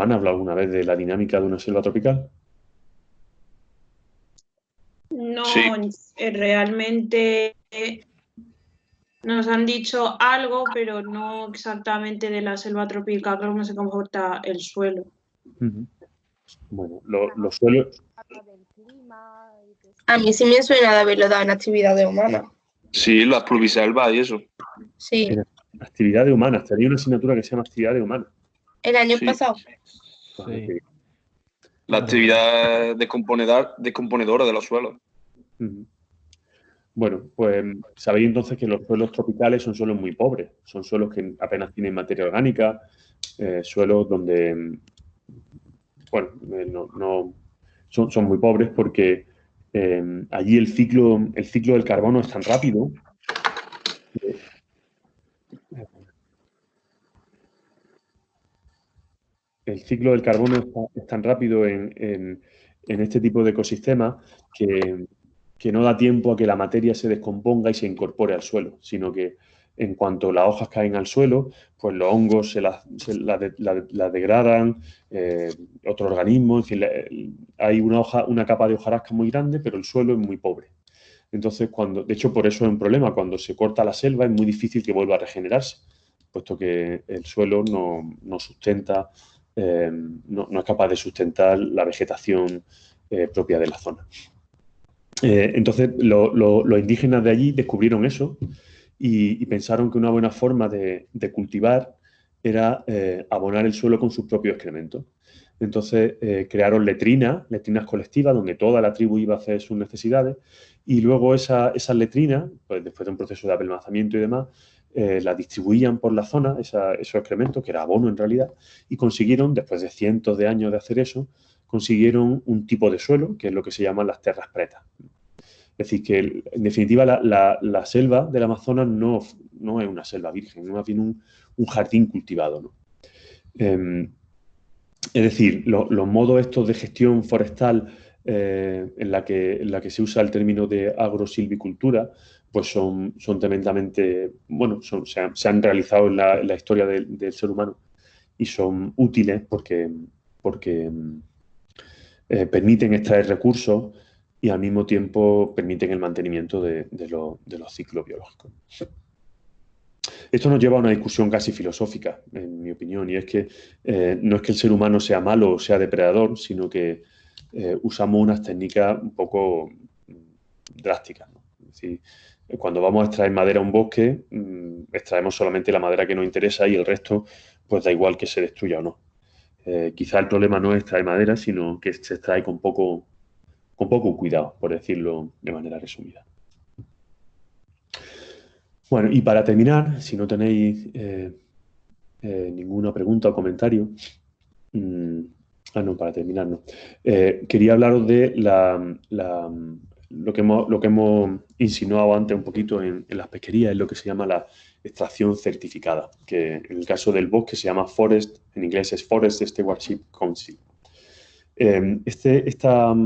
A: han hablado alguna vez de la dinámica de una selva tropical?
B: No,
G: Sí.
B: Realmente nos han dicho algo, pero no exactamente de la selva tropical, cómo se comporta el suelo.
A: Bueno, los suelos...
F: Del clima y todo eso.
H: A mí sí me suena de haberlo dado en actividades humanas.
G: Sí, las pluriselvas y eso.
H: Sí,
A: Actividades humanas. Tenía una asignatura que se llama actividades humanas.
H: el año
G: Sí.
H: pasado.
D: Sí.
G: La actividad descomponedora de los suelos.
A: Ujú. Bueno, pues sabéis entonces que los suelos tropicales son suelos muy pobres, son suelos que apenas tienen materia orgánica, suelos donde, bueno, son muy pobres porque allí el ciclo del carbono es tan rápido. El ciclo del carbono es tan rápido en este tipo de ecosistemas que no da tiempo a que la materia se descomponga y se incorpore al suelo, sino que en cuanto las hojas caen al suelo, pues los hongos las degradan, otros organismos, en fin, hay una capa de hojarasca muy grande, pero el suelo es muy pobre. Entonces, de hecho, por eso es un problema. Cuando se corta la selva es muy difícil que vuelva a regenerarse, puesto que el suelo no sustenta, no es capaz de sustentar la vegetación propia de la zona. Entonces, los indígenas de allí descubrieron eso y pensaron que una buena forma de cultivar era abonar el suelo con sus propios excrementos. Entonces, crearon letrinas colectivas donde toda la tribu iba a hacer sus necesidades y luego esas letrinas, pues después de un proceso de apelmazamiento y demás, las distribuían por la zona, esos excrementos, que era abono en realidad, y consiguieron, después de cientos de años de hacer eso, consiguieron un tipo de suelo, que es lo que se llaman las terras pretas. Es decir, que en definitiva la selva del Amazonas no es una selva virgen, es más bien un jardín cultivado, ¿no? Es decir, los modos estos de gestión forestal en la que se usa el término de agrosilvicultura, pues son tremendamente, bueno, se han realizado en la historia del ser humano y son útiles porque permiten extraer recursos y al mismo tiempo permiten el mantenimiento de los ciclos biológicos. Esto nos lleva a una discusión casi filosófica, en mi opinión, y es que no es que el ser humano sea malo o sea depredador, sino que usamos unas técnicas un poco drásticas, ¿no? Es decir, cuando vamos a extraer madera a un bosque, extraemos solamente la madera que nos interesa y el resto, pues da igual que se destruya o no. Quizá el problema no es extraer madera, sino que se extrae con poco cuidado, por decirlo de manera resumida. Bueno, y para terminar, si no tenéis ninguna pregunta o comentario, para terminar, no. Quería hablaros de lo que hemos insinuado antes un poquito en las pesquerías, es lo que se llama la extracción certificada, que en el caso del bosque se llama Forest, en inglés es Forest Stewardship Council. Esta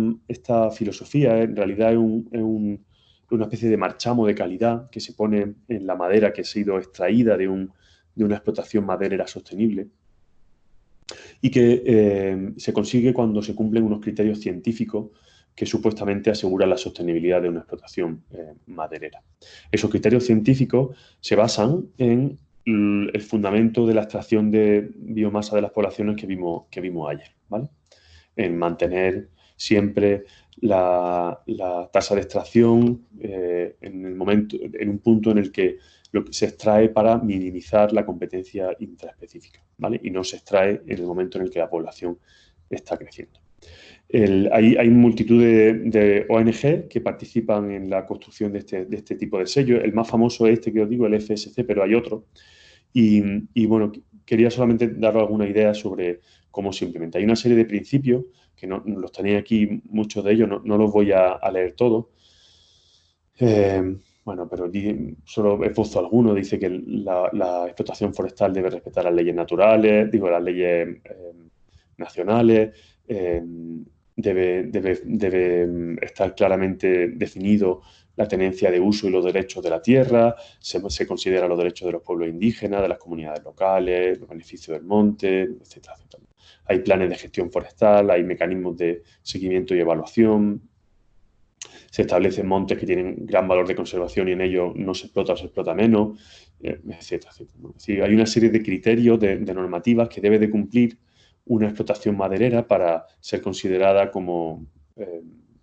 A: filosofía en realidad es una especie de marchamo de calidad que se pone en la madera que ha sido extraída de una explotación maderera sostenible y que se consigue cuando se cumplen unos criterios científicos que supuestamente aseguran la sostenibilidad de una explotación maderera. Esos criterios científicos se basan en el fundamento de la extracción de biomasa de las poblaciones que vimos ayer, ¿vale? En mantener siempre la tasa de extracción en un punto en el que lo que se extrae para minimizar la competencia intraespecífica, ¿vale? Y no se extrae en el momento en el que la población está creciendo. Hay multitud de ONG que participan en la construcción de este tipo de sellos. El más famoso es este que os digo, el FSC, pero hay otro. Y bueno, quería solamente daros alguna idea sobre cómo se implementa. Hay una serie de principios, que no los tenéis aquí, muchos de ellos, no los voy a leer todos. Bueno, pero solo esbozo alguno. Dice que la explotación forestal debe respetar las leyes naturales, las leyes nacionales, debe estar claramente definido la tenencia de uso y los derechos de la tierra, se consideran los derechos de los pueblos indígenas, de las comunidades locales, los beneficios del monte, etcétera, etcétera. Hay planes de gestión forestal, hay mecanismos de seguimiento y evaluación, se establecen montes que tienen gran valor de conservación y en ellos no se explota o se explota menos, etcétera, etcétera. Es decir, hay una serie de criterios, de normativas que debe de cumplir una explotación maderera para ser considerada como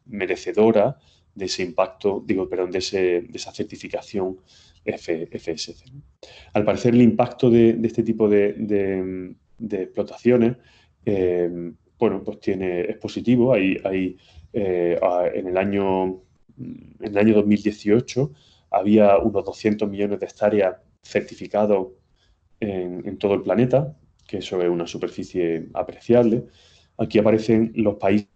A: merecedora ese impacto, de esa certificación FSC. Al parecer, el impacto de este tipo de explotaciones, bueno, pues es positivo. En el año 2018 había unos 200 millones de hectáreas certificados en todo el planeta, que eso es una superficie apreciable. Aquí aparecen los países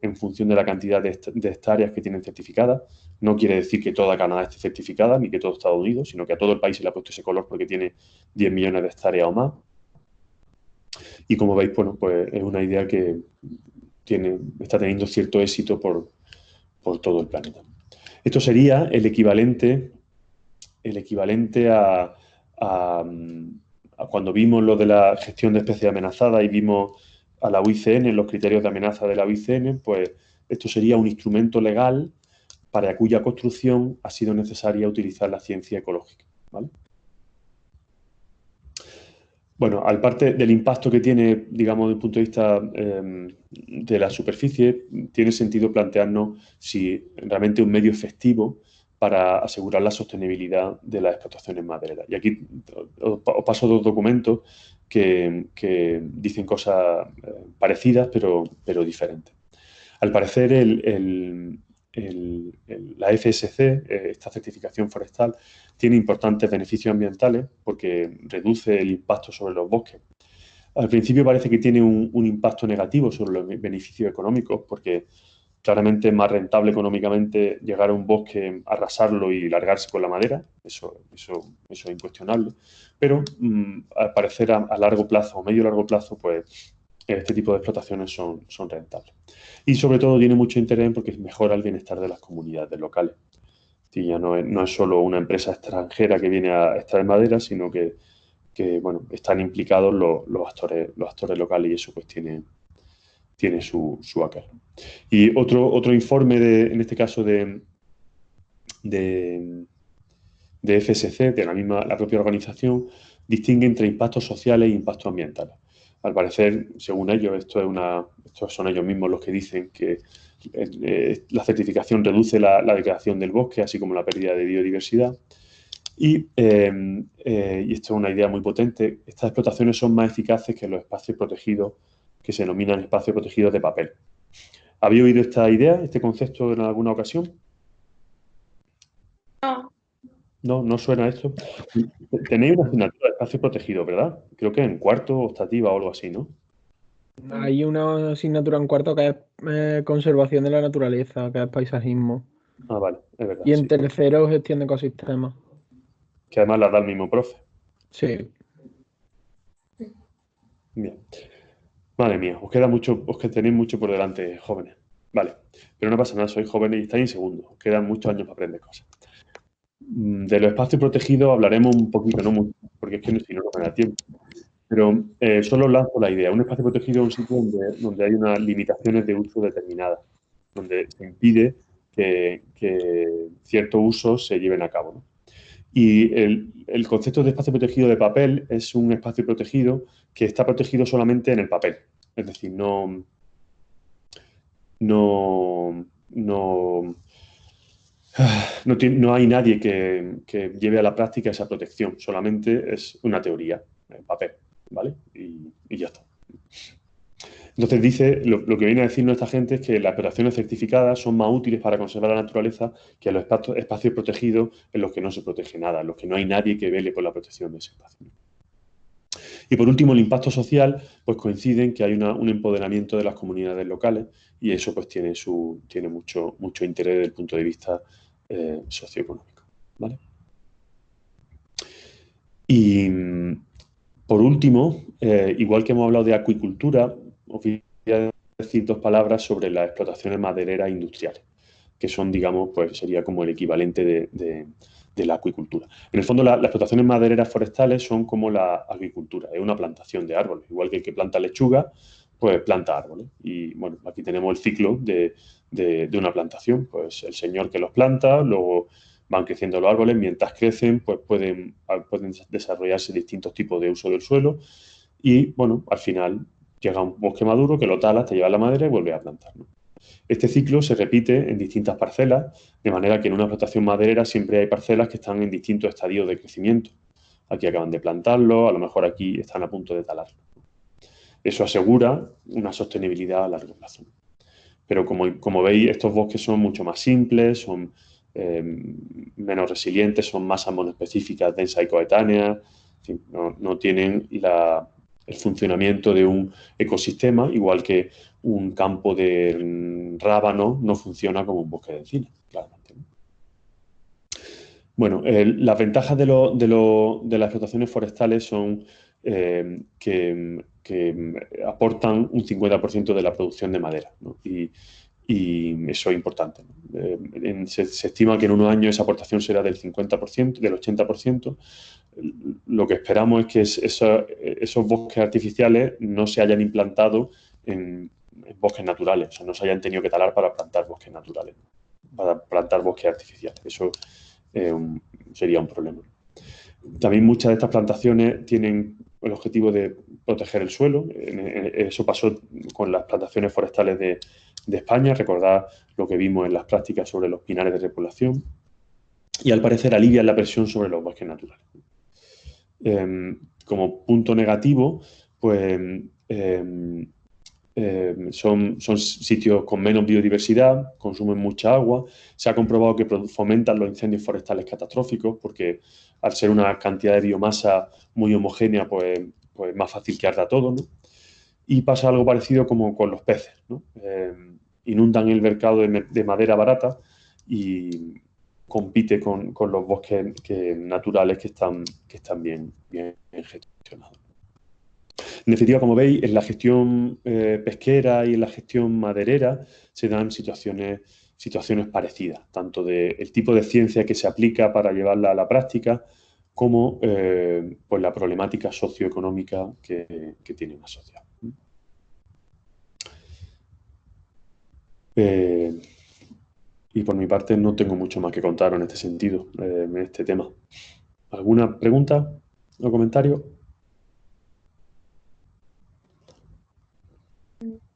A: en función de la cantidad de hectáreas que tienen certificadas. No quiere decir que toda Canadá esté certificada, ni que todo Estados Unidos, sino que a todo el país se le ha puesto ese color porque tiene 10 millones de hectáreas o más. Y como veis, bueno, pues es una idea que está teniendo cierto éxito por todo el planeta. Esto sería el equivalente a cuando vimos lo de la gestión de especies amenazadas y vimos a la UICN, los criterios de amenaza de la UICN, pues esto sería un instrumento legal para cuya construcción ha sido necesaria utilizar la ciencia ecológica, ¿vale? Bueno, al parte del impacto que tiene, digamos, desde el punto de vista de la superficie, tiene sentido plantearnos si realmente es un medio efectivo para asegurar la sostenibilidad de las explotaciones madereras. Y aquí os paso dos documentos que dicen cosas parecidas, pero diferentes. Al parecer, la FSC, esta certificación forestal, tiene importantes beneficios ambientales porque reduce el impacto sobre los bosques. Al principio parece que tiene un impacto negativo sobre los beneficios económicos porque claramente es más rentable económicamente llegar a un bosque, arrasarlo y largarse con la madera. Eso es incuestionable. Pero al parecer a largo plazo o medio largo plazo, pues este tipo de explotaciones son rentables. Y sobre todo tiene mucho interés porque mejora el bienestar de las comunidades locales. Sí, ya no es solo una empresa extranjera que viene a extraer madera, sino que bueno, están implicados los actores locales y eso pues tiene su aquel. Y otro informe, en este caso de FSC, de la propia organización, distingue entre impactos sociales e impactos ambientales. Al parecer, según ellos, estos son ellos mismos los que dicen que la certificación reduce la degradación del bosque, así como la pérdida de biodiversidad. Y esto es una idea muy potente, estas explotaciones son más eficaces que los espacios protegidos, que se denominan espacios protegidos de papel. ¿Habéis oído esta idea, este concepto en alguna ocasión? No. ¿No suena esto? Tenéis una asignatura de espacio protegido, ¿verdad? Creo que en cuarto, optativa o algo así, ¿no?
D: Hay una asignatura en cuarto que es conservación de la naturaleza, que es paisajismo.
A: Ah, vale, es verdad.
D: Y en tercero, gestión de ecosistemas.
A: Que además la da el mismo profe.
D: Sí.
A: Bien. Madre mía, os que tenéis mucho por delante, jóvenes. Vale, pero no pasa nada, sois jóvenes y estáis en segundo. Os quedan muchos años para aprender cosas. De los espacios protegidos hablaremos un poquito, no mucho, porque es que si no me da tiempo. Pero solo lanzo la idea. Un espacio protegido es un sitio donde hay unas limitaciones de uso determinadas, donde se impide que ciertos usos se lleven a cabo, ¿no? Y el concepto de espacio protegido de papel es un espacio protegido que está protegido solamente en el papel. Es decir, no hay nadie que lleve a la práctica esa protección. Solamente es una teoría en papel, ¿vale? Y ya está. Entonces dice, lo que viene a decirnos esta gente es que las explotaciones certificadas son más útiles para conservar la naturaleza que los espacios protegidos en los que no se protege nada, en los que no hay nadie que vele por la protección de ese espacio. Y por último, el impacto social, pues coincide en que hay un empoderamiento de las comunidades locales y eso pues tiene mucho interés desde el punto de vista socioeconómico, ¿vale? Y por último, igual que hemos hablado de acuicultura, os voy a decir dos palabras sobre las explotaciones madereras industriales, que son, digamos, pues sería como el equivalente de la acuicultura. En el fondo, las explotaciones madereras forestales son como la agricultura, es una plantación de árboles. Igual que el que planta lechuga, pues planta árboles. Y bueno, aquí tenemos el ciclo de una plantación. Pues el señor que los planta, luego van creciendo los árboles, mientras crecen, pues pueden desarrollarse distintos tipos de uso del suelo y, bueno, al final llega un bosque maduro que lo talas, te lleva la madera y vuelve a plantar, ¿no? Este ciclo se repite en distintas parcelas, de manera que en una explotación maderera siempre hay parcelas que están en distintos estadios de crecimiento. Aquí acaban de plantarlo, a lo mejor aquí están a punto de talarlo. Eso asegura una sostenibilidad a largo plazo. Pero como veis, estos bosques son mucho más simples, son menos resilientes, son masas monoespecíficas densas y coetáneas, en fin, no tienen el funcionamiento de un ecosistema, igual que un campo de rábano no funciona como un bosque de encina, claramente. Bueno, las ventajas de las explotaciones forestales son que aportan un 50% de la producción de madera, ¿no? Y eso es importante, ¿no? Se estima que en unos años esa aportación será del 50%, del 80%. Lo que esperamos es que esos bosques artificiales no se hayan implantado en bosques naturales, o sea, no se hayan tenido que talar para plantar bosques naturales, para plantar bosques artificiales. Eso sería un problema. También muchas de estas plantaciones tienen el objetivo de proteger el suelo. Eso pasó con las plantaciones forestales de España. Recordad lo que vimos en las prácticas sobre los pinares de repoblación. Y al parecer alivian la presión sobre los bosques naturales. Como punto negativo, pues son sitios con menos biodiversidad, consumen mucha agua. Se ha comprobado que fomentan los incendios forestales catastróficos porque al ser una cantidad de biomasa muy homogénea, pues es más fácil que arda todo, ¿no? Y pasa algo parecido como con los peces, ¿no? Inundan el mercado de madera barata y compite con los bosques naturales que están bien gestionados. En definitiva, como veis, en la gestión pesquera y en la gestión maderera se dan situaciones parecidas, tanto del tipo de ciencia que se aplica para llevarla a la práctica, como pues la problemática socioeconómica que tiene una sociedad. Y por mi parte no tengo mucho más que contar en este sentido, en este tema. ¿Alguna pregunta o comentario?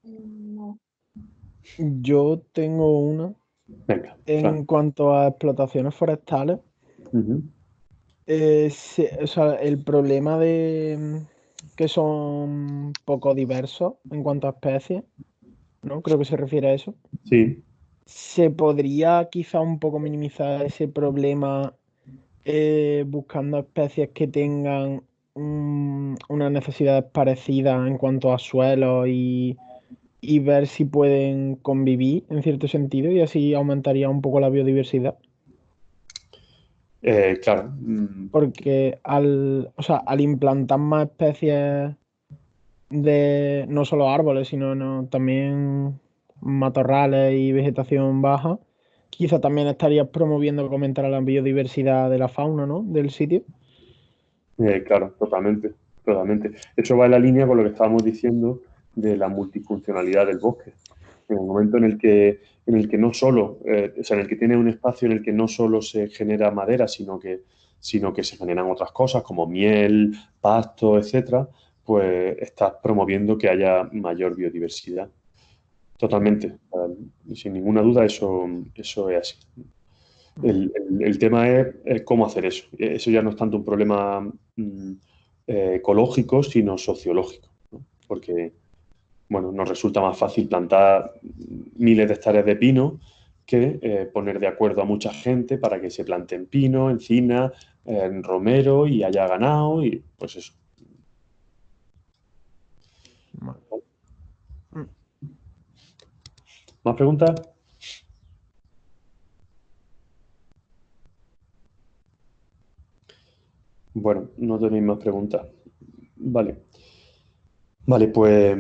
B: No.
D: Yo tengo una.
A: Venga.
D: En cuanto a explotaciones forestales,
A: Uh-huh.
D: o sea, el problema de que son poco diversos en cuanto a especies, ¿no? Creo que se refiere a eso.
A: Sí.
D: ¿Se podría quizá un poco minimizar ese problema buscando especies que tengan unas necesidades parecidas en cuanto a suelo y ver si pueden convivir en cierto sentido y así aumentaría un poco la biodiversidad?
A: Claro.
D: Porque al implantar más especies de no solo árboles, sino también matorrales y vegetación baja, quizá también estarías promoviendo que aumentara la biodiversidad de la fauna, ¿no? Del sitio.
A: Claro, totalmente. Eso va en la línea con lo que estábamos diciendo de la multifuncionalidad del bosque. En el momento en el que no solo, o sea, en el que tiene un espacio en el que no solo se genera madera, sino que se generan otras cosas como miel, pasto, etcétera, pues estás promoviendo que haya mayor biodiversidad. Totalmente. Sin ninguna duda, eso es así. El tema es cómo hacer eso. Eso ya no es tanto un problema ecológico, sino sociológico, ¿no? Porque, bueno, nos resulta más fácil plantar miles de hectáreas de pino que poner de acuerdo a mucha gente para que se planten pino, encina, romero y haya ganado y pues eso. ¿Más preguntas? Bueno, no tenéis más preguntas. Vale. Vale, pues